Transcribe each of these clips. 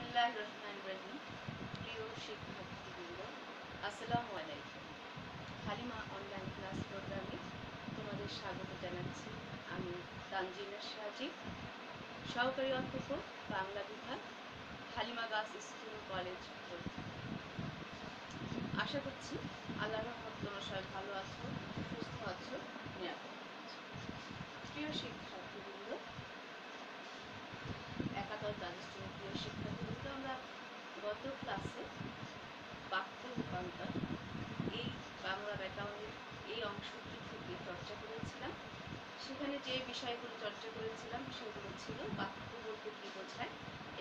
বিসমিল্লাহির রহমানির রহিম। প্রিয় শিক্ষার্থীবৃন্দ, আসসালামু আলাইকুম। হালিমা অনলাইন ক্লাস প্রোগ্রামে তোমাদের স্বাগত জানাচ্ছি। আমি তানজিনা সাজিদ, সহকারী অধ্যাপক, বাংলা বিভাগ, হালিমা গার্লস স্কুল ও কলেজ ভর্তি। আশা করছি আল্লাহর রহমত তোমরা সবাই ভালো আছো, সুস্থ আছো, নিরাপদ আছো। প্রিয় শিক্ষার্থীবৃন্দ, একাদশ দ্বাদশ শ্রেণীর প্রিয় শিক্ষার্থীবৃন্দ, আমরা গত ক্লাসে বাক্য রূপান্তর এই বাংলা ব্যাকরণের এই অংশটি থেকে চর্চা করেছিলাম। সেখানে যে বিষয়গুলো চর্চা করেছিলাম সেগুলো ছিল বাক্য বলতে কী বোঝায়,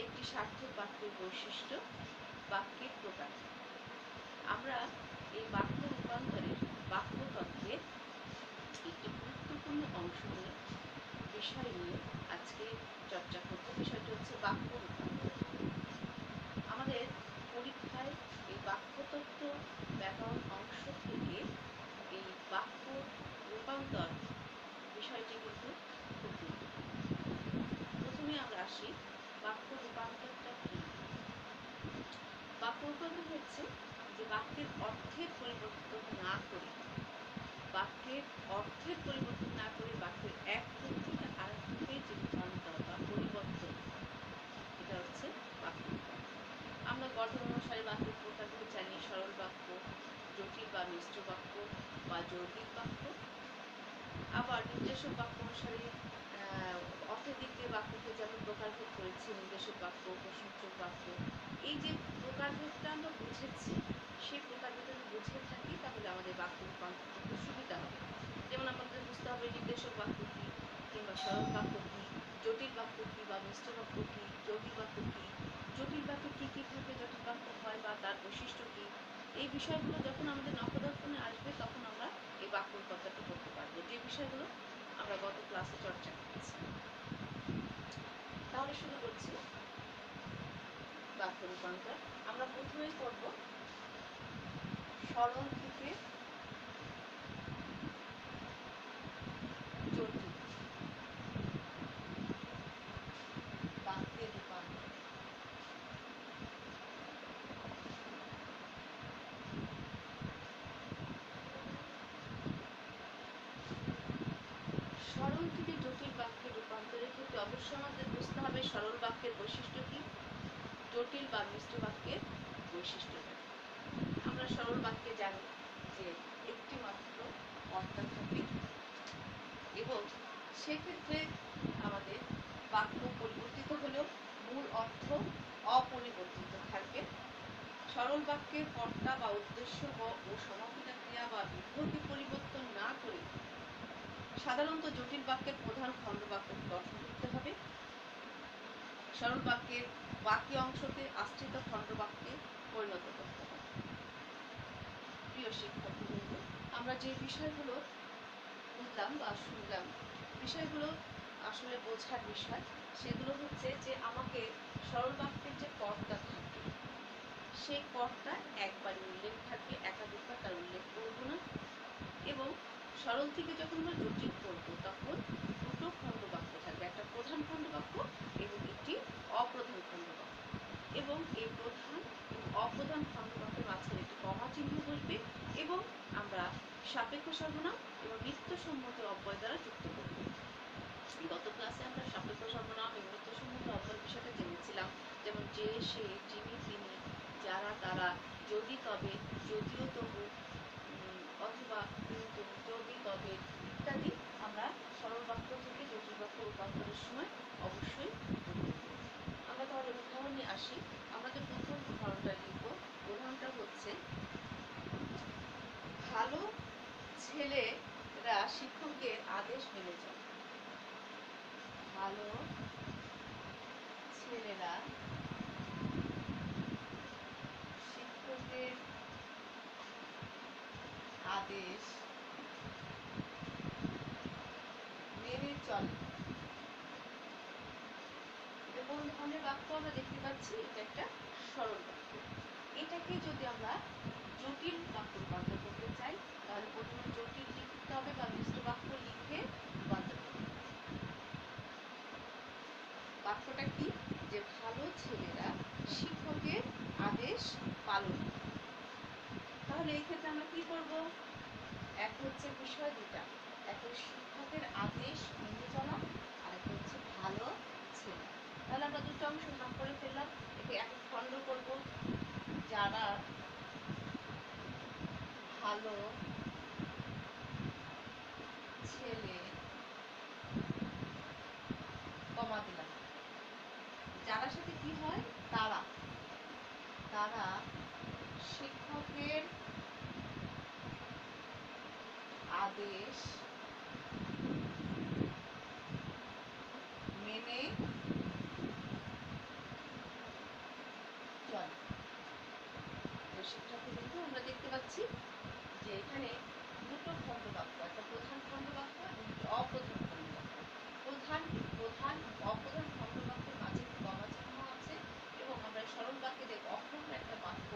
একটি সার্থক বাক্যের বৈশিষ্ট্য, বাক্যের প্রকার। আমরা এই বাক্য রূপান্তরের বাক্য তত্ত্বের একটি গুরুত্বপূর্ণ অংশ নিয়ে বিষয় নিয়ে আজকে চর্চা করব। বিষয়টি হচ্ছে বাক্য রূপান্তর। আমাদের পরীক্ষায় এই বাক্যতত্ত্ব ব্যাকরণ অংশ থেকে এই বাক্য রূপান্তর বিষয়টি কিন্তু খুব গুরুত্বপূর্ণ। প্রথমে আমরা আসি বাক্য রূপান্তরটা কি। বাক্য রূপান্তর হচ্ছে যে বাক্যের অর্থের পরিবর্তন না করে বাক্যের এক রূপ থেকে আরেক রূপে যে রূপান্তর বা পরিবর্তন, এটা হচ্ছে বাক্য রূপান্তর। আমরা গঠন অনুসারে বাক্যের প্রকারগুলো জানি: সরল বাক্য, জটিল বা মিশ্র বাক্য বা যৌগিক বাক্য। আবার নির্দেশক বাক্য অনুসারে অর্থের দিক দিয়ে বাক্যকে যেমন প্রকারভেদ করেছি: নির্দেশক বাক্য, প্রশ্নসূচক বাক্য। এই যে প্রকারভেদটা আমরা বুঝেছি, সেই প্রকারভেদ যদি বুঝে থাকি তাহলে আমাদের বাক্য রূপান্তর করতে সুবিধা হবে। যেমন আমাদের বুঝতে হবে নির্দেশক বাক্য কী, কিংবা সরল বাক্য কী, জটিল বাক্য কী বা মিশ্র বাক্য কী, যৌগিক বাক্য কী, জটিল বাক্যে কী কী থাকলে জটিল বাক্য হয় বা তার বৈশিষ্ট্য কী। এই বিষয়গুলো যখন আমাদের নখদর্পণে আসবে তখন আমরা এই বাক্য রূপান্তরটা করতে পারবো, যে বিষয়গুলো আমরা গত ক্লাসে চর্চা করেছি। তাহলে শুরু করছি বাক্য রূপান্তর। আমরা প্রথমেই করব সরল থেকে জটিল বাক্যের রূপান্তর। সরল থেকে জটিল বাক্যের রূপান্তরের ক্ষেত্রে অবশ্যই আমাদের বুঝতে হবে সরল বাক্যের বৈশিষ্ট্য কী, জটিল বা মিশ্র বাক্যের বৈশিষ্ট্যটা। আমরা সরল বাক্যে জানি যে একটি মাত্র কর্তা থাকে এবং সেক্ষেত্রে আমাদের বাক্য পরিবর্তিত হলেও মূল অর্থ অপরিবর্তিত থাকবে। সরল বাক্যের কর্তা বা উদ্দেশ্য ও সমাপিকা ক্রিয়া বা বিধেয়কে পরিবর্তন না করে সাধারণত জটিল বাক্যের প্রধান খণ্ডবাক্য গঠন করতে হবে। সরল বাক্যের বাকি অংশকে আশ্রিত খণ্ডবাক্যে পরিণত করতে হবে। প্রিয় শিক্ষার্থীবৃন্দ, আমরা যে বিষয়গুলো বুঝলাম বা শুনলাম, বিষয়গুলো আসলে বোঝার বিষয়। সেগুলো হচ্ছে যে আমাকে সরল বাক্যের যে কর্তা থাকে সেই কর্তা একবারই উল্লেখ থাকবে, একাধিকবার তার উল্লেখ করব না। এবং সরল থেকে যখন আমরা জটিল করব তখন দুটো খণ্ডবাক্য থাকবে, একটা প্রধান খণ্ডবাক্য এবং একটি অপ্রধান খণ্ডবাক্য। এবং এই প্রধান এবং অপ্রধান খণ্ডবাক্যের মাঝখানে একটি কমা চিহ্ন বসবে এবং আমরা সাপেক্ষ সর্বনাম এবং নিত্যসম্মত অব্যয় দ্বারা যুক্ত করব। গত ক্লাসে আমরা সাপেক্ষ সর্বনাম এবং নিত্যসম্মত অব্যয় বিষয়টা জেনেছিলাম, যেমন যে, সে, যিনি, তিনি, যারা, তারা, যদি, তবে, যদিও, তবু, অথবা, কিন্তু, যদি, তবে ইত্যাদি আমরা সরল বাক্য থেকে জটিল বাক্য রূপান্তরের সময় অবশ্যই উল্লেখ করব। আমরা তাহলে উদাহরণে আসি। আমরা যে প্রথম উদাহরণটা লিখব, উদাহরণটা হচ্ছে: ভালো ছেলেরা শিক্ষকের আদেশ মেনে চলে। ভালো ছেলেরা শিক্ষকের আদেশ মেনে চলে। এটা কোন ধরনের বাক্য আমরা দেখতে পাচ্ছি? এটা একটা সরল বাক্য। এটাকে যদি আমরা জটিল বাক্য রূপান্তর করতে চাই তাহলে প্রথমে জটিল লিখতে হবে বা মিশ্র বাক্য লিখে রূপান্তর করতে হবে। বাক্যটা কি? যে ভালো ছেলেরা তাহলে এই ক্ষেত্রে আমরা কি করব? এক হচ্ছে বিষয় দুটা, এক হচ্ছে শিক্ষকের আদেশ মেনে চলা, আর একটা হচ্ছে ভালো ছেলে। তাহলে আমরা দুটো অংশ ভাগ করে ফেললাম, একে এক খণ্ড করব। যারা ভালো ছেলে, কমা দিলাম। যারা সাথে কি হয়? তারা, তারা শিক্ষকের আদেশ মেনে চলে। তো শিক্ষার্থী কিন্তু আমরা দেখতে পাচ্ছি যে এখানে দুটো খণ্ডবাক্য, একটা প্রধান খণ্ডবাক্য এবং একটি অপ্রধান খণ্ডবাক্য। প্রধান প্রধান অপ্রধান খণ্ডবাক্যের মাঝে একটি কমা চিহ্ন আছে, এবং আমরা সরল বাক্যে দেখব অখণ্ড একটা বাক্য,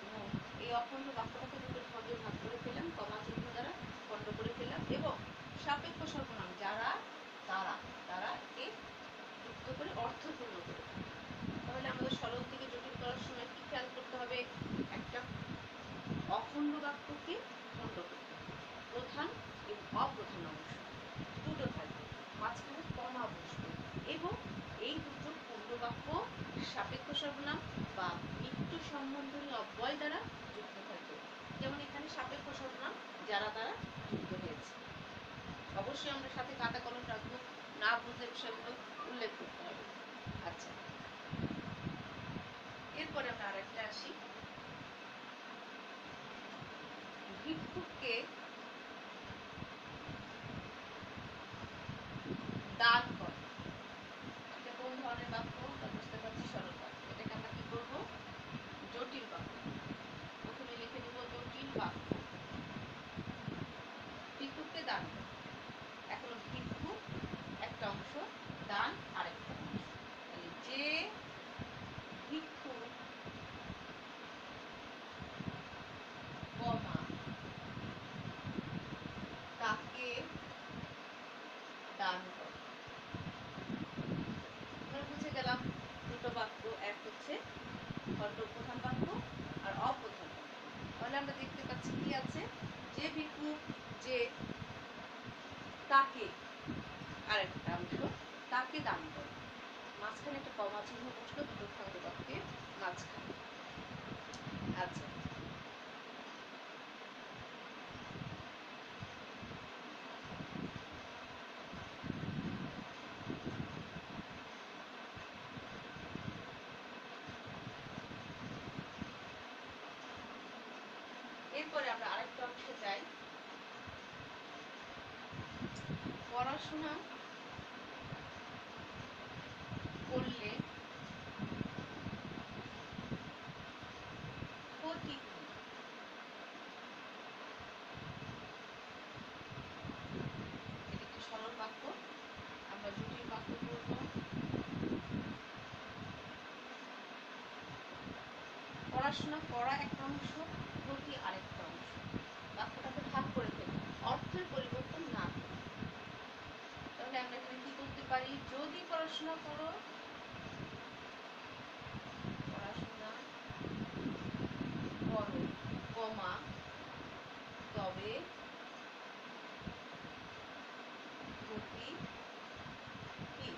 এবং এই অখণ্ড বাক্যটাকে দুটো খণ্ডে ভাগ করে ফেললাম, কমা চিহ্ন দ্বারা খণ্ড করে ফেললাম, এবং সাপেক্ষ সর্বনাম যারা, তারা, তারা কে যুক্ত করে অর্থপূর্ণ করে ফেললাম। তাহলে আমাদের সরল থেকে জটিল করার সময় কি খেয়াল করতে হবে? একটা অখণ্ড বাক্যকে খণ্ড করতে হবে, প্রধান এবং অপ্রধান অংশ দুটো থাকবে, মাঝখানে কমা বসবে, এবং এই দুটো খণ্ড বাক্য সাপেক্ষ সর্বনাম বা মৃত্যু সম্বন্ধনী অব্যয় দ্বারা যুক্ত থাকবে। যেমন এখানে সাপেক্ষ সর্বনাম যারা দ্বারা যুক্ত হয়েছে। অবশ্যই আমরা সাথে খাতা কলম রাখবো, না বুঝলে বিষয়গুলো উল্লেখ করতে হবে। আচ্ছা, এরপরে আমরা আরেকটা আসি, ভিক্ষুককে দান করে। এটা কোন ধরনের বাক্য? আমরা বুঝতে পারছি সরল বাক্য। এটাকে আমরা কি করব? জটিল বাক্য। প্রথমে লিখে দেব জটিল বাক্য। ভিক্ষুককে দান করে। এখন ভিক্ষুক একটা অংশ, দান আরেকটা অংশ। তাহলে যে ভিক্ষুক কমা তাকে দান করে। আমরা বুঝে গেলাম দুটো বাক্য, এক হচ্ছে খণ্ড প্রধান বাক্য আর অপ্রধান বাক্য। তাহলে আমরা দেখতে পাচ্ছি কি আছে? যে ভিক্ষুক, যে, তাকে আরেকটা অংশ, তাকে দান করে। মাঝখানে একটা কমা চিহ্ন বসলো দুটো খণ্ড বাক্যের মাঝখানে। আচ্ছা, এরপরে আমরা আরেকটা অংশে যাই। পড়াশোনা করলে ক্ষতি কি? এটা একটি সরল বাক্য, আমরা জটিল বাক্য করব। পড়াশোনা করা একটা অংশ, ক্ষতি আরেকটা অংশ। বাক্যটাকে ভাগ করে ফেলব, অর্থের পরিবর্তন না করে। তাহলে আমরা এখানে কি করতে পারি? যদি পড়াশোনা করো, পড়াশোনা করো, কমা, তবে ক্ষতি কি?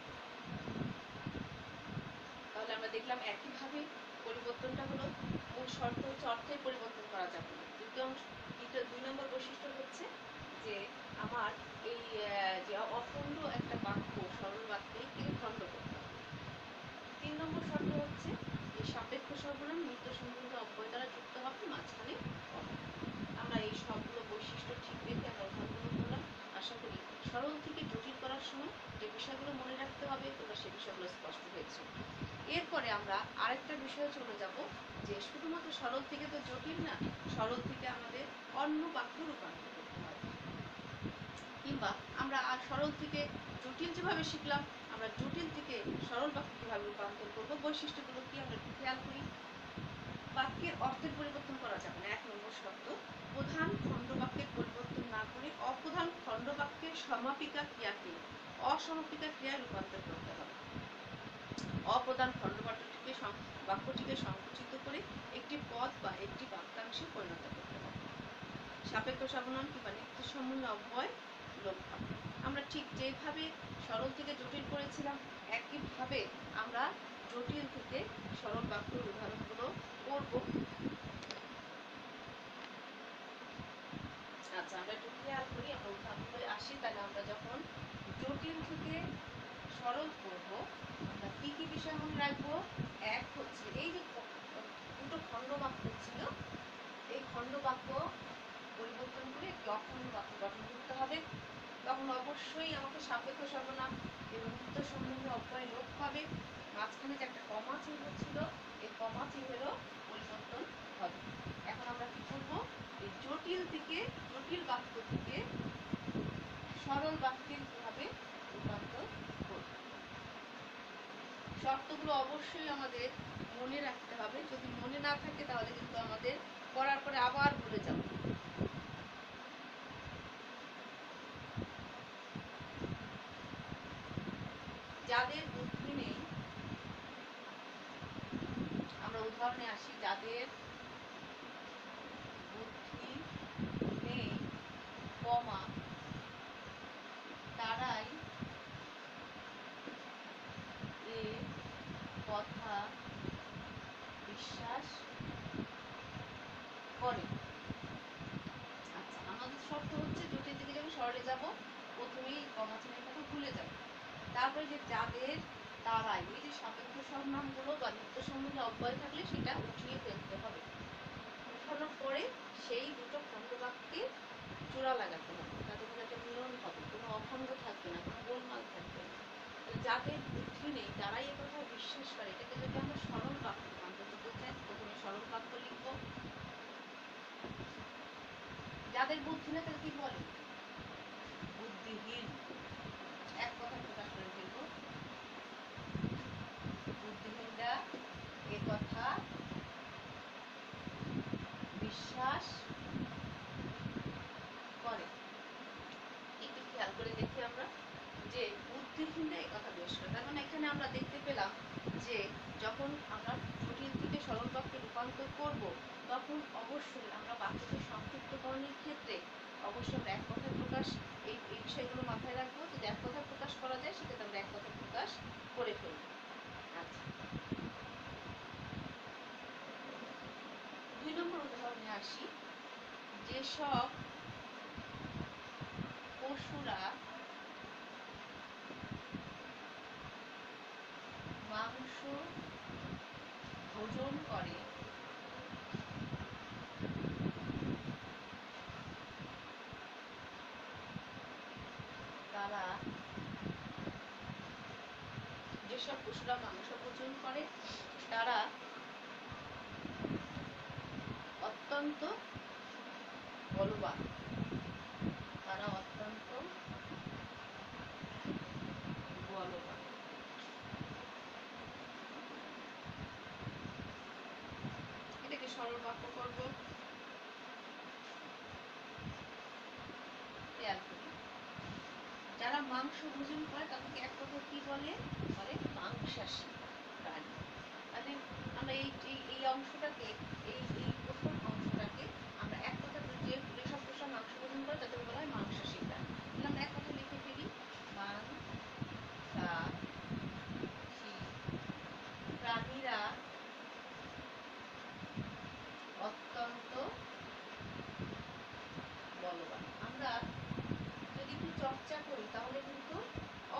তাহলে আমরা দেখলাম একইভাবে পরিবর্তনটা হলো, মূল শর্ত হচ্ছে অর্থের পরিবর্তন করা যাবে না। দুই নম্বর বৈশিষ্ট্য হচ্ছে যে আমার এই যে অখণ্ড একটা বাক্য, সরল বাক্যে কিন্তু খণ্ড করতে হবে। ৩ নম্বর শর্ত হচ্ছে যে সাপেক্ষ সর্বনাম মৃত্যু সম্বন্ধে অব্যয় দ্বারা যুক্ত হবে, মাঝখানে কমা। আমরা এই সবগুলো বৈশিষ্ট্য ঠিক রেখে আমরা উদাহরণগুলো করলাম। আশা করি সরল থেকে জটিল করার সময় যে বিষয়গুলো মনে রাখতে হবে তোমরা সেই বিষয়গুলো স্পষ্ট হয়েছে। এরপরে আমরা আরেকটা বিষয়ে চলে যাব, যে শুধুমাত্র সরল থেকে তো জটিল না, সরল থেকে আমাদের অন্য বাক্য রূপান্তর করতে হবে, কিংবা আমরা আর সরল থেকে জটিল যেভাবে শিখলাম, আমরা জটিল থেকে সরল বাক্য কিভাবে রূপান্তর করব, বৈশিষ্ট্যগুলো কি আমরা একটু খেয়াল করি। বাক্যের অর্থের পরিবর্তন করা যাবে না, ১ নম্বর শর্ত। প্রধান খণ্ড বাক্যের পরিবর্তন না করে অপ্রধান খণ্ড বাক্যের সমাপিকা ক্রিয়াকে অসমাপিকা ক্রিয়ায় রূপান্তর করতে হবে। অপ্রধান খণ্ড বাক্যটিকে সংকুচিত করে একটি পদ বা একটি বাক্যাংশে পরিণত করতে হবে। সাপেক্ষ সর্বনাম কিংবা নিত্য সম্বন্ধ অব্যয় লোপ পাবে। আমরা ঠিক যেভাবে সরল থেকে জটিল করেছিলাম একইভাবে আমরা জটিল থেকে সরল বাক্যের উদাহরণগুলো করব। আচ্ছা, আমরা একটু খেয়াল করি, আমরা উদাহরণগুলো আসি। তাহলে আমরা যখন জটিল থেকে সরল করব আমরা কি কি বিষয় মনে রাখবো? এক হচ্ছে এই যে দুটো খণ্ড বাক্য ছিল, এই খণ্ড বাক্য পরিবর্তন করে একটি অখণ্ড বাক্য গঠন করতে হবে। তখন অবশ্যই আমাকে সাপেক্ষ সর্বনাম এবং নিত্য সম্বন্ধে অব্যয় লোপ পাবে। মাঝখানে যে একটা কমা চিহ্ন ছিল, এই কমা চিহ্নেরও পরিবর্তন হবে। এখন আমরা কি করব? এই জটিল বাক্য থেকে সরল বাক্যে কিভাবে রূপান্তর করব, শর্তগুলো অবশ্যই আমাদের মনে রাখতে হবে। যদি মনে না থাকে তাহলে কিন্তু আমাদের করার পরে আবার ভুলে যাব। যাদের বুদ্ধি নেই, আমরা উদাহরণে আসি, যাদের বুদ্ধি নেই কমা তারাই এ কথা বিশ্বাস করে। আচ্ছা, আমাদের শর্ত হচ্ছে জটিল থেকে যখন সরলে যাব প্রথমেই কমা চিহ্নের কথা ভুলে যাব। তারপরে যে যাদের তারাই, এই যে সাপেক্ষ সর্বনামগুলো বা নিত্য সম্বন্ধে অব্যয় থাকলে সেটা উঠিয়ে ফেলতে হবে। উঠানোর পরে সেই দুটো খণ্ড বাক্যে জোড়া লাগাতে হবে, তাতে করে একটা মিলন হবে, কোনো অখণ্ড থাকবে না, কোনো গোলমাল থাকবে না। যাদের বুদ্ধি নেই তারাই একথা বিশ্বাস করে, এটাকে যদি আমরা সরল বাক্য রূপান্তর করতে চাই প্রথমে সরল বাক্য লিখব। যাদের বুদ্ধি নেই তারা কি বলে? বুদ্ধিহীন। এক কথা প্রকাশ করে ফেলবো, বুদ্ধিহীনরা এ কথা বিশ্বাস করে। একটু খেয়াল করে দেখি আমরা যে বুদ্ধিহীনরা এই কথা বিশ্বাস করে, তার মানে এখানে আমরা দেখতে পেলাম যে যখন আমরা জটিল থেকে সরল বাক্যে রূপান্তর করব তখন অবশ্যই আমরা বাক্যকে সংক্ষিপ্তকরণের ক্ষেত্রে অবশ্যই আমরা এক কথায় প্রকাশ, এই বিষয়গুলো মাথায় রাখবো। যদি এক কথায় প্রকাশ করা যায় সেক্ষেত্রে আমরা এক কথায় প্রকাশ করে ফেলব। আচ্ছা, 2 নম্বর উদাহরণে আসি। যেসব পশুরা মাংস ভোজন করে তারা, যেসব পশুরা মাংস ভোজন করে তারা অত্যন্ত বলবান। তারা অত্যন্ত বলবান। এটাকে সরল বাক্য করব। খেয়াল করি, যারা মাংস ভোজন করে তাদেরকে এক কথা কি বলে? বলে মাংসাশী প্রাণী। মানে আমরা এই অংশটাকে, এই প্রথম অংশটাকে আমরা এক কথা, যেসব পশু মাংস ভোজন করে তাদেরকে বলা হয় মাংসাশী প্রাণী। তাহলে আমরা এক কথা লিখে ফেলি, মাংসাশী প্রাণীরা অত্যন্ত বলবান। আমরা যদি একটু চর্চা করি তাহলে কিন্তু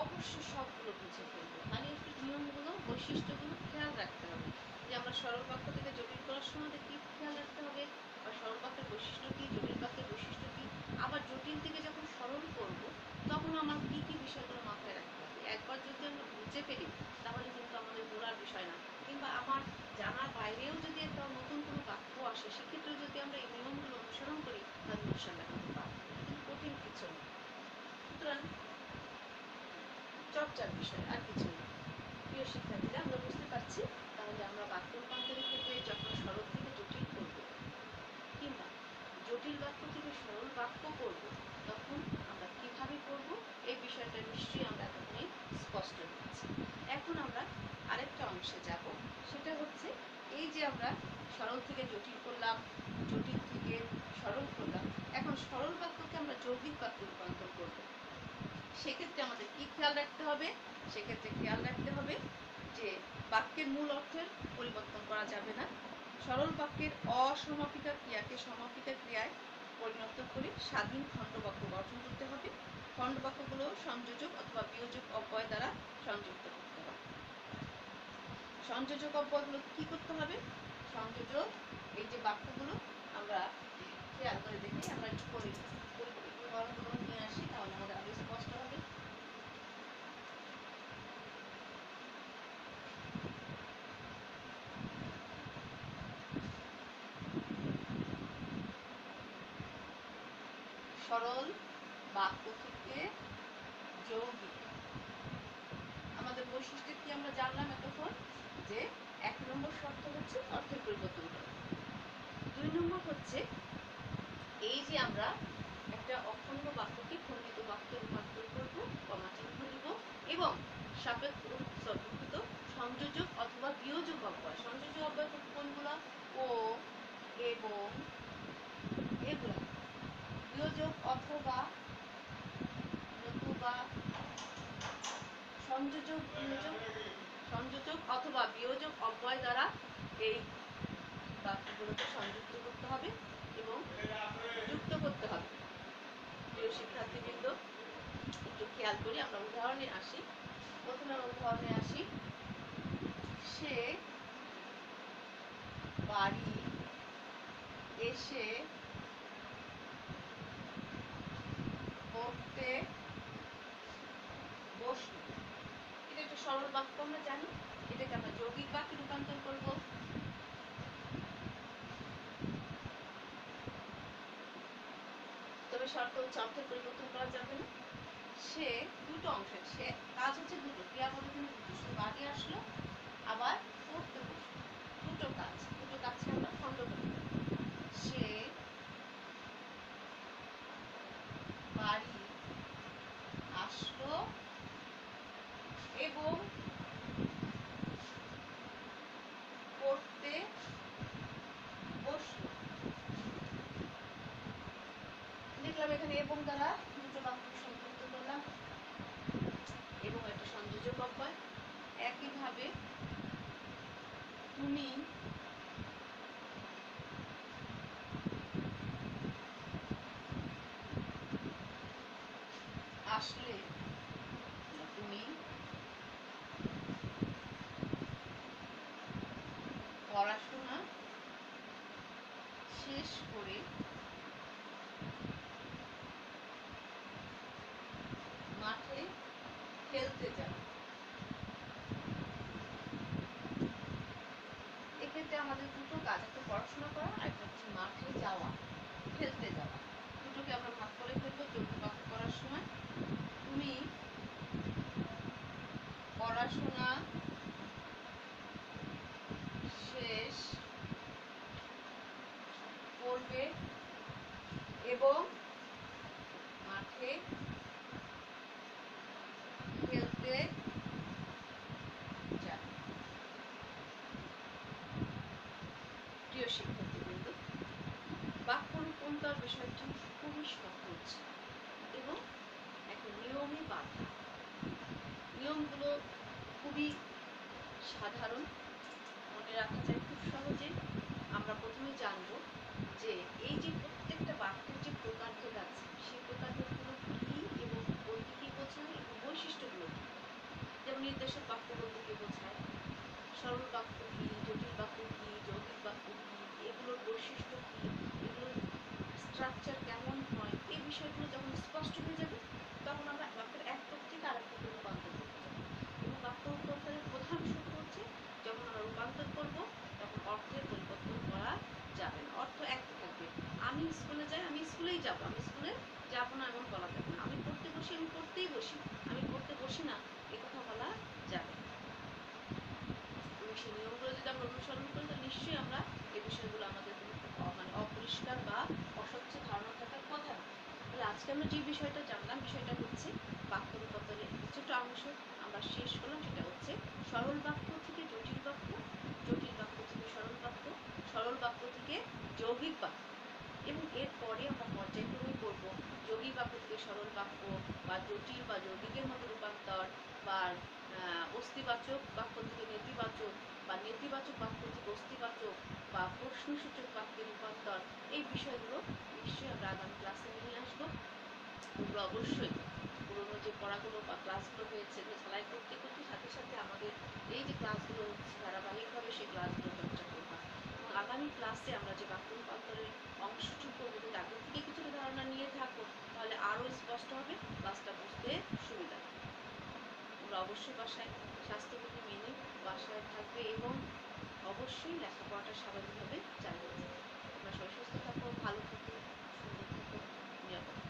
অবশ্যই সবগুলো বুঝে ফেলবো। মানে একটু নিয়মগুলো, বৈশিষ্ট্যগুলো খেয়াল রাখতে হবে। যে আমরা সরল বাক্য থেকে জটিল করার সময় কি খেয়াল রাখতে হবে, বা সরল বাক্যের বৈশিষ্ট্য কি, জটিল বাক্যের বৈশিষ্ট্য কি, আবার জটিল থেকে যখন সরল করব তখন আমার কি কি বিষয়গুলো মাথায় রাখতে হবে। একবার যদি আমরা বুঝে ফেলি তাহলে কিন্তু আমাদের গোড়ার বিষয় না, কিংবা আমার জানার বাইরেও যদি একটা নতুন কোনো বাক্য আসে সেক্ষেত্রেও যদি আমরা এই নিয়মগুলো অনুসরণ করি তাহলে ইনশাআল্লাহ কিন্তু পারবো। কিন্তু কঠিন কিছু না, সুতরাং চর্চার বিষয় আর কিছু না। প্রিয় শিক্ষার্থীরা, আমরা বুঝতে পারছি তাহলে আমরা বাক্য রূপান্তরের ক্ষেত্রে যখন সরল থেকে জটিল করব কিংবা জটিল বাক্য থেকে সরল বাক্য করব তখন আমরা কিভাবে করব এই বিষয়টা নিশ্চয়ই আমরা এতক্ষণে স্পষ্ট হয়েছি। এখন আমরা আরেকটা অংশে যাব, সেটা হচ্ছে এই যে আমরা সরল সরল থেকে জটিল করলাম, জটিল থেকে সরল করলাম। এখন সরল বাক্যকে আমরা যৌগিক বাক্যে রূপান্তর করব। সেক্ষেত্রে আমাদের কি খেয়াল রাখতে হবে? সেক্ষেত্রে খেয়াল রাখতে হবে যে বাক্যের মূল অর্থের পরিবর্তন করা যাবে না। সরল বাক্যের অসমাপিকা ক্রিয়াকে সমাপিকা ক্রিয়ায় পরিণত করে স্বাধীন খণ্ডবাক্য গঠন করতে হবে। খণ্ডবাক্যগুলো সংযোজক অথবা বিয়োজক অব্যয় দ্বারা সংযুক্ত করতে হবে। সংযোজক অব্যয়গুলো কি করতে হবে? সংযোজক এই যে বাক্যগুলো আমরা খেয়াল করে দেখি, আমরা একটু করে উদাহরণগুলো নিয়ে আসি, তাহলে আমাদের আরো স্পষ্ট হবে। সরল বাক্য থেকে যৌগিক। আমাদের বৈশিষ্ট্য কি আমরা জানলাম এতক্ষণ, যে 1 নম্বর শর্ত হচ্ছে অর্থের পরিবর্তন করা। 2 নম্বর হচ্ছে এই যে আমরা একটা অখণ্ড বাক্যকে খণ্ডিত বাক্যে রূপান্তর করব, কমা চিহ্ন দিব এবং সাপেক্ষ সংযোজক অথবা বিয়োজক অব্যয়। সংযোজক অব্যয় কোনগুলো? ও, এবং, এগুলা। বিয়োজক অথবা নতুবা, সংযোজক অথবা বিয়োজক অব্যয় দ্বারা এই বাক্যগুলোকে সংযুক্ত করতে হবে এবং যুক্ত করতে হবে। প্রিয় শিক্ষার্থীবৃন্দ, একটু খেয়াল করি, আমরা উদাহরণে আসি। প্রথমে উদাহরণে আসি। সে বাড়ি এসে পড়তে বসল। এটা একটা সরল বাক্য, আমরা জানি। এটাকে আমরা যৌগিক বাক্যে রূপান্তর করব। তবে শর্ত হচ্ছে অর্থের পরিবর্তন করা যাবে না। সে দুটো অংশ, সে কাজ হচ্ছে দুটো, ক্রিয়াপদ কিন্তু দুটো। সে বাড়ি আসলো, আবার পড়তে বসলো। দুটো কাজকে আমরা খণ্ড করি। সে বাড়ি আসলো এবং পড়তে বসলো। দেখলাম এখানে এবং দ্বারা দুটো বাক্য সংযুক্ত করলাম এবং একটা সংযোজক অব্যয়। একইভাবে তুমি আসলে, তুমি পড়াশোনা শেষ করে মাঠে খেলতে যাও। এক্ষেত্রে আমাদের দুটো কাজ, একটা পড়াশোনা করা আর একটা হচ্ছে মাঠে যাওয়া, খেলতে যাওয়া। দুটোকে আমরা ভাগ করে ফেলবো যৌগিক বাক্য করার সময়। তুমি পড়াশোনা শেষ করবে এবং মাঠে খেলতে যাবে। প্রিয় শিক্ষার্থীবৃন্দ, বাক্য রূপান্তর বিষয়টি খুবই সহজ এবং একটা নিয়মে বাঁধা। নিয়মগুলো খুবই সাধারণ, মনে রাখা যায় খুব সহজে। আমরা প্রথমে জানব যে এই যে প্রত্যেকটা বাক্যের যে প্রকারভেদ আছে, সেই প্রকারভেদগুলো কি এবং বলতে কি বোঝায় এবং বৈশিষ্ট্যগুলো কি। যেমন নির্দেশক বাক্য বলতে কি বোঝায়, সরল বাক্য কি, জটিল বাক্য কি, যৌগিক বাক্য কি, এগুলোর বৈশিষ্ট্য কি, এগুলোর স্ট্রাকচার কেমন হয়, এই বিষয়গুলো যখন স্পষ্ট হয়ে যাবে তখন আমরা বাক্যের এক রূপ থেকে আরেক রূপে রূপান্তর করতে যাবো। এবং বাক্য রূপান্তরের প্রধান সূত্র হচ্ছে যখন আমরা রূপান্তর করব তখন অর্থের পরিবর্তন করা যাবে না, অর্থ একই থাকবে। আমি স্কুলে যাই, আমি স্কুলেই যাব, আমি স্কুলে যাব না এমন বলা যাবে না। আমি পড়তে বসি, আমি পড়তেই বসি, আমি পড়তে বসি না এ কথা বলা যাবে না। এবং সেই নিয়মগুলো যদি আমরা অনুসরণ করি তাহলে নিশ্চয়ই আমরা এই বিষয়গুলো আমাদের মানে অপরিষ্কার বা অস্বচ্ছ ধারণা থাকার কথা না। তাহলে আজকে আমরা যে বিষয়টা জানলাম, বিষয়টা হচ্ছে বাক্য রূপান্তরের কিছুটা অংশ আমরা শেষ করলাম। সেটা হচ্ছে সরল বাক্য থেকে জটিল বাক্য, জটিল বাক্য থেকে সরল বাক্য, সরল বাক্য যৌগিক বাক্য, এবং এরপরে আমরা পর্যায়ক্রমে করব যৌগিক বাক্য থেকে সরল বাক্য বা জটিল বা যৌগিকের মতো রূপান্তর, বা অস্তিবাচক বাক্য থেকে নেতিবাচক, বা নেতিবাচক বাক্য থেকে অস্তিবাচক, বা প্রশ্নসূচক বাক্যের রূপান্তর। এই বিষয়গুলো নিশ্চয়ই আমরা আগামী ক্লাসে নিয়ে আসবো। তোমরা অবশ্যই পুরোনো যে পড়াগুলো বা ক্লাসগুলো হয়েছে এগুলো ঝালাই করতে করতে সাথে সাথে আমাদের এই যে ক্লাসগুলো হচ্ছে ধারাবাহিকভাবে সেই ক্লাসগুলো চর্চা করবা। এবং আগামী ক্লাসে আমরা যে বাক্য রূপান্তরের অংশটুকু করবো, যদি আগে থেকে কিছুটা ধারণা নিয়ে থাকো তাহলে আরও স্পষ্ট হবে, ক্লাসটা বুঝতে সুবিধা হবে। তোমরা অবশ্যই বাসায় স্বাস্থ্যবিধি মেনে বাসায় থাকবে এবং অবশ্যই লেখাপড়াটা স্বাভাবিকভাবে চালিয়ে যাবে। তোমরা সবাই সুস্থ থাকো, ভালো থাকো, সুন্দর থাকো, নিরাপদ থাকো।